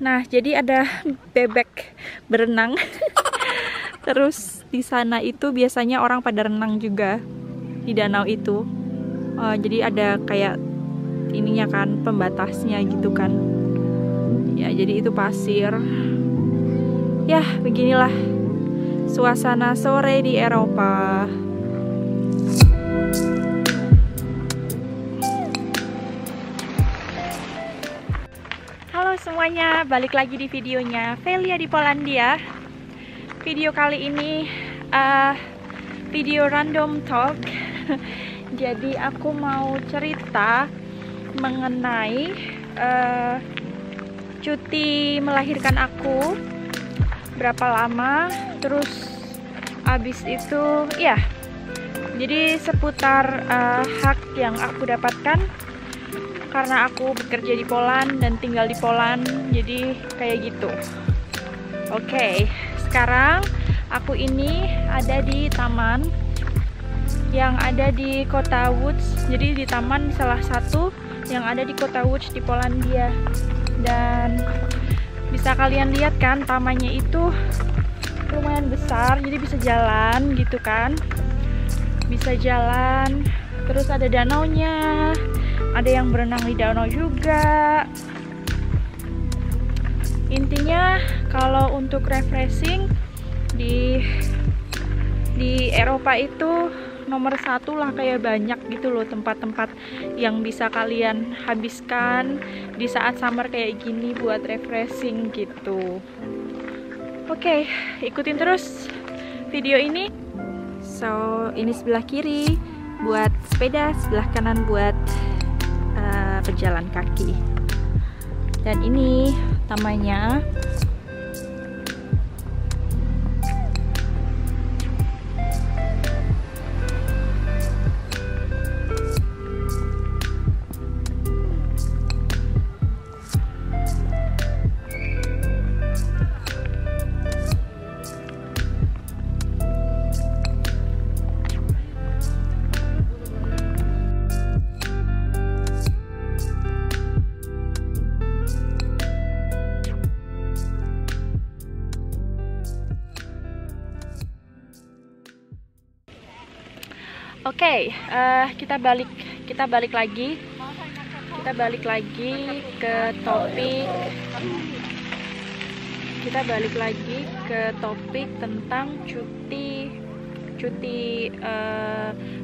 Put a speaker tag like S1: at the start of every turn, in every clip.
S1: Nah, jadi ada bebek berenang. Terus di sana itu biasanya orang pada renang juga di danau itu. Jadi ada kayak ininya kan, pembatasnya gitu kan. Ya, jadi itu pasir. Ya, beginilah suasana sore di Eropa. Halo semuanya, balik lagi di videonya Velia di Polandia. Video kali ini video random talk. Jadi aku mau cerita mengenai cuti melahirkan aku, berapa lama, terus abis itu ya, jadi seputar hak yang aku dapatkan karena aku bekerja di Poland dan tinggal di Poland, jadi kayak gitu. Oke, sekarang aku ini ada di taman yang ada di kota Łódź. Jadi di taman salah satu yang ada di kota Łódź di Polandia. Dan bisa kalian lihat kan, tamannya itu lumayan besar, jadi bisa jalan gitu kan. Bisa jalan, terus ada danaunya, ada yang berenang di danau juga. Intinya kalau untuk refreshing di Eropa itu nomor satu lah, kayak banyak gitu loh tempat-tempat yang bisa kalian habiskan di saat summer kayak gini buat refreshing gitu. Oke, ikutin terus video ini. So, ini sebelah kiri buat sepeda, sebelah kanan buat pejalan kaki. Dan ini tamannya. Oke, kita balik lagi ke topik. Kita balik lagi ke topik tentang cuti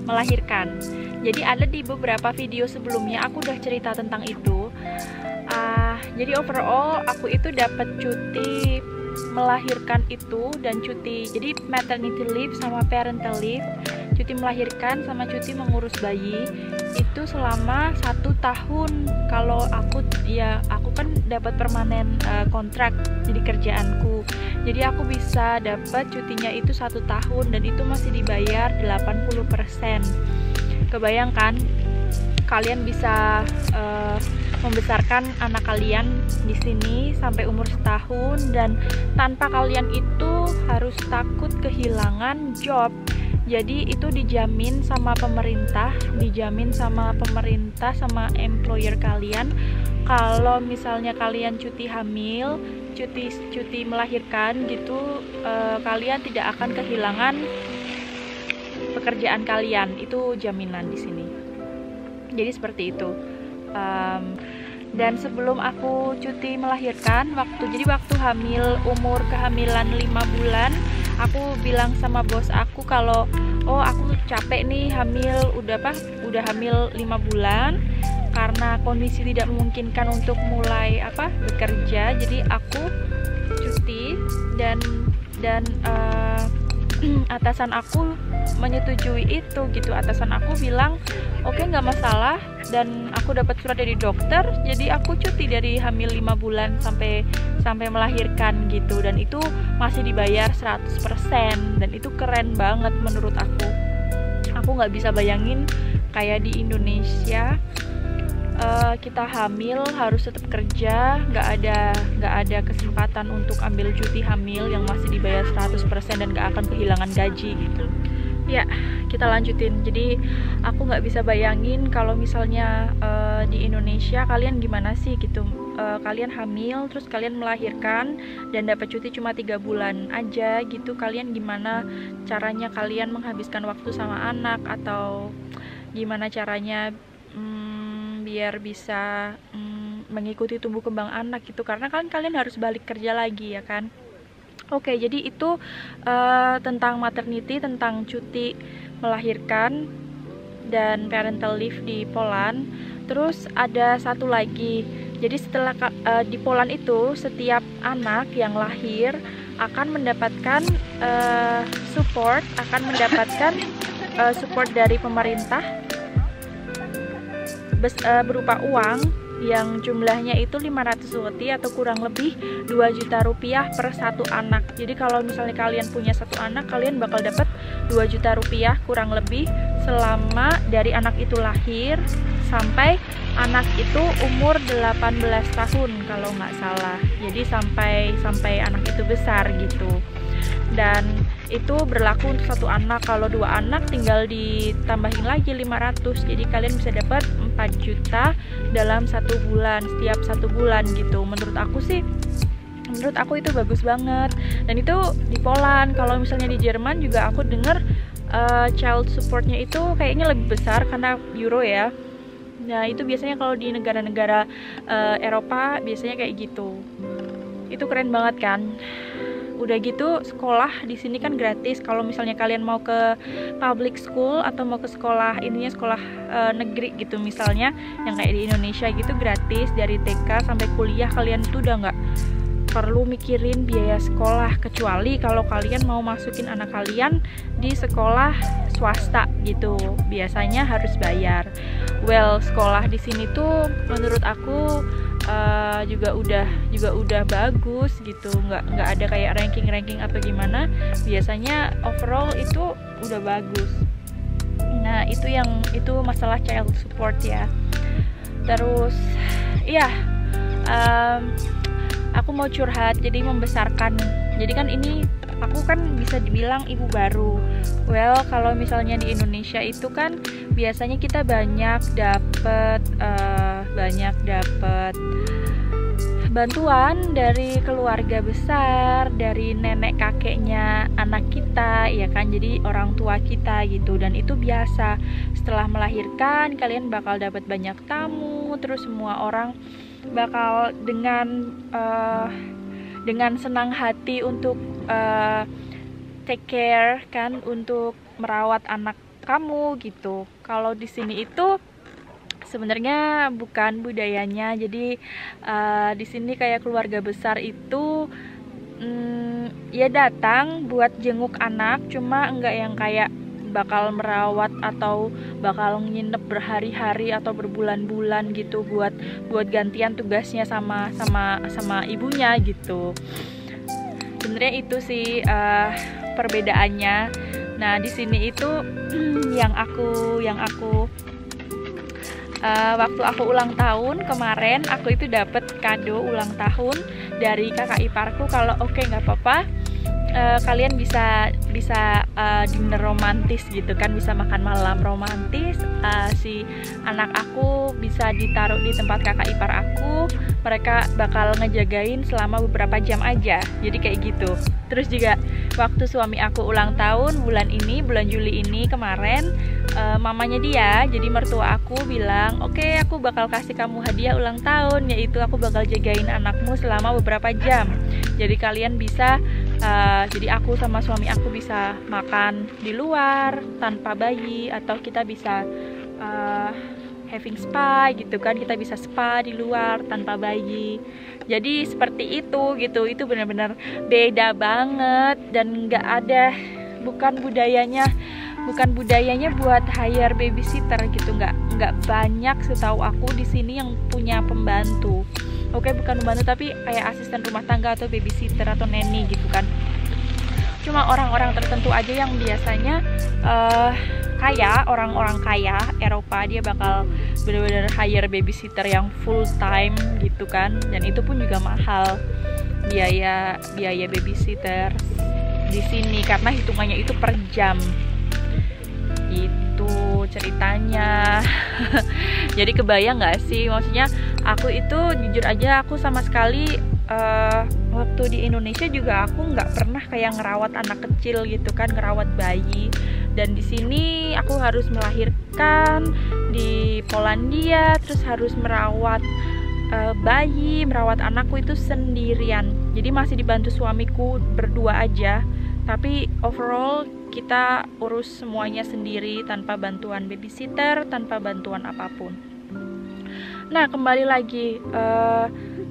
S1: melahirkan. Jadi ada di beberapa video sebelumnya aku udah cerita tentang itu. Jadi overall aku itu dapat cuti melahirkan itu dan cuti, jadi maternity leave sama parental leave, cuti melahirkan sama cuti mengurus bayi itu selama 1 tahun. Kalau aku kan dapat permanen kontrak jadi kerjaanku, jadi aku bisa dapat cutinya itu 1 tahun dan itu masih dibayar 80%. Kebayangkan kalian bisa membesarkan anak kalian di sini sampai umur 1 tahun dan tanpa kalian itu harus takut kehilangan job. Jadi itu dijamin sama pemerintah sama employer kalian. Kalau misalnya kalian cuti hamil, cuti melahirkan gitu, kalian tidak akan kehilangan pekerjaan kalian. Itu jaminan di sini. Jadi seperti itu. Dan sebelum aku cuti melahirkan, waktu hamil, umur kehamilan 5 bulan, aku bilang sama bos aku kalau aku capek nih hamil, udah hamil 5 bulan karena kondisi tidak memungkinkan untuk mulai bekerja, jadi aku cuti dan atasan aku menyetujui itu gitu. Atasan aku bilang oke, nggak masalah, dan aku dapat surat dari dokter, jadi aku cuti dari hamil 5 bulan sampai melahirkan gitu, dan itu masih dibayar 100% dan itu keren banget menurut aku. Aku nggak bisa bayangin kayak di Indonesia kita hamil harus tetap kerja, nggak ada kesempatan untuk ambil cuti hamil yang masih dibayar 100% dan nggak akan kehilangan gaji gitu. Ya, kita lanjutin. Jadi aku nggak bisa bayangin kalau misalnya di Indonesia kalian gimana sih gitu. Kalian hamil, terus kalian melahirkan dan dapat cuti cuma 3 bulan aja gitu. Kalian gimana caranya kalian menghabiskan waktu sama anak, atau gimana caranya biar bisa mengikuti tumbuh kembang anak gitu, karena kan kalian harus balik kerja lagi ya kan. Oke, jadi itu tentang maternity, tentang cuti melahirkan dan parental leave di Poland. Terus ada satu lagi, jadi setelah di Poland itu setiap anak yang lahir akan mendapatkan support dari pemerintah berupa uang yang jumlahnya itu 500 zloty atau kurang lebih 2 juta rupiah per satu anak. Jadi kalau misalnya kalian punya satu anak, kalian bakal dapat 2 juta rupiah kurang lebih selama dari anak itu lahir sampai anak itu umur 18 tahun kalau nggak salah. Jadi sampai anak itu besar gitu. Dan itu berlaku untuk satu anak. Kalau 2 anak tinggal ditambahin lagi 500. Jadi kalian bisa dapat 4 juta dalam 1 bulan, setiap 1 bulan gitu. Menurut aku itu bagus banget. Dan itu di Poland. Kalau misalnya di Jerman juga aku denger child supportnya itu kayaknya lebih besar karena euro ya. Nah itu biasanya kalau di negara-negara Eropa biasanya kayak gitu. Itu keren banget kan. Udah gitu sekolah di sini kan gratis. Kalau misalnya kalian mau ke public school atau mau ke sekolah negeri gitu misalnya, yang kayak di Indonesia gitu gratis dari TK sampai kuliah, kalian tuh udah nggak perlu mikirin biaya sekolah, kecuali kalau kalian mau masukin anak kalian di sekolah swasta gitu, biasanya harus bayar. Well, sekolah di sini tuh menurut aku juga udah bagus gitu, nggak ada kayak ranking apa gimana. Biasanya overall itu udah bagus. Nah itu masalah child support ya. Terus ya aku mau curhat, jadi membesarkan. Jadi kan ini aku kan bisa dibilang ibu baru. Well, kalau misalnya di Indonesia itu kan biasanya kita banyak dapet bantuan dari keluarga besar, dari nenek kakeknya anak kita, ya kan, jadi orang tua kita gitu. Dan itu biasa, setelah melahirkan kalian bakal dapat banyak tamu, terus semua orang bakal dengan senang hati untuk take care kan, untuk merawat anak kamu gitu. Kalau di sini itu sebenarnya bukan budayanya. Jadi di sini kayak keluarga besar itu ya datang buat jenguk anak, cuma enggak yang kayak bakal merawat atau bakal nginep berhari-hari atau berbulan-bulan gitu buat gantian tugasnya sama ibunya gitu. Sebenarnya itu sih perbedaannya. Nah di sini itu yang aku waktu aku ulang tahun kemarin, aku itu dapat kado ulang tahun dari kakak iparku. Kalau oke, nggak apa-apa, kalian bisa dinner romantis gitu kan, bisa makan malam romantis. Si anak aku bisa ditaruh di tempat kakak ipar aku, mereka bakal ngejagain selama beberapa jam aja, jadi kayak gitu. Terus juga waktu suami aku ulang tahun bulan Juli ini kemarin, mamanya dia, jadi mertua aku bilang, oke, aku bakal kasih kamu hadiah ulang tahun, yaitu aku bakal jagain anakmu selama beberapa jam. Jadi kalian bisa jadi aku sama suami aku bisa makan di luar tanpa bayi, atau kita bisa having spa gitu kan, kita bisa spa di luar tanpa bayi. Jadi seperti itu gitu. Itu benar-benar beda banget, dan bukan budayanya buat hire babysitter gitu. Nggak banyak setahu aku di sini yang punya pembantu. Oke, bukan pembantu tapi kayak asisten rumah tangga atau babysitter atau nanny gitu kan. Cuma orang-orang tertentu aja yang biasanya orang-orang kaya Eropa, dia bakal bener-bener hire babysitter yang full time gitu kan. Dan itu pun juga mahal biaya babysitter di sini, karena hitungannya itu per jam. Itu ceritanya. Jadi kebayang nggak sih, maksudnya aku itu jujur aja aku sama sekali waktu di Indonesia juga aku nggak pernah kayak ngerawat anak kecil gitu kan, ngerawat bayi. Dan di sini aku harus melahirkan di Polandia, terus harus merawat bayi, merawat anakku itu sendirian. Jadi masih dibantu suamiku berdua aja, tapi overall kita urus semuanya sendiri tanpa bantuan babysitter, tanpa bantuan apapun. Nah, kembali lagi,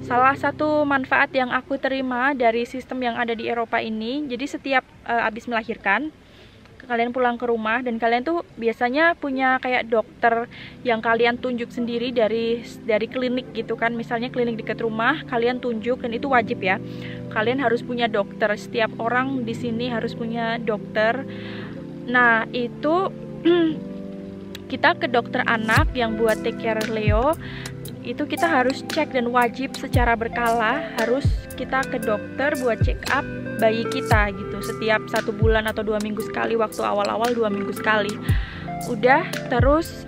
S1: salah satu manfaat yang aku terima dari sistem yang ada di Eropa ini, jadi setiap habis melahirkan, kalian pulang ke rumah dan kalian tuh biasanya punya kayak dokter yang kalian tunjuk sendiri dari klinik gitu kan. Misalnya klinik dekat rumah kalian tunjuk, dan itu wajib ya. Kalian harus punya dokter. Setiap orang di sini harus punya dokter. Nah, itu kita ke dokter anak yang buat take care Leo. Itu kita harus cek dan wajib secara berkala harus kita ke dokter buat check up bayi kita gitu, setiap 1 bulan atau 2 minggu sekali. Waktu awal-awal 2 minggu sekali udah. Terus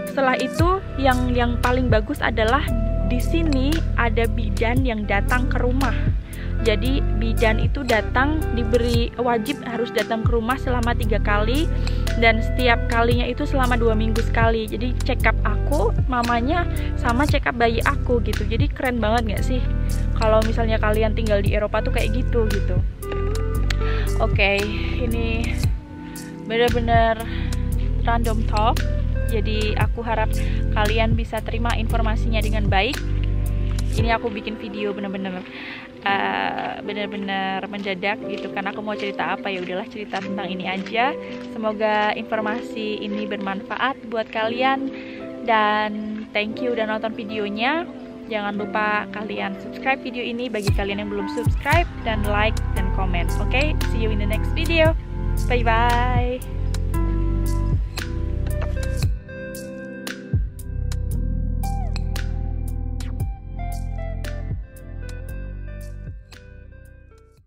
S1: setelah itu yang paling bagus adalah di sini ada bidan yang datang ke rumah. Jadi bidan itu datang, diberi wajib harus datang ke rumah selama 3 kali, dan setiap kalinya itu selama 2 minggu sekali. Jadi check up aku, mamanya, sama check up bayi aku gitu. Jadi keren banget gak sih kalau misalnya kalian tinggal di Eropa tuh kayak gitu. Oke, ini bener-bener random talk. Jadi aku harap kalian bisa terima informasinya dengan baik. Ini aku bikin video bener-bener mendadak gitu, karena aku mau cerita apa, ya udahlah cerita tentang ini aja. Semoga informasi ini bermanfaat buat kalian, dan thank you udah nonton videonya. Jangan lupa kalian subscribe video ini bagi kalian yang belum subscribe, dan like dan komen. Oke, see you in the next video. Bye bye.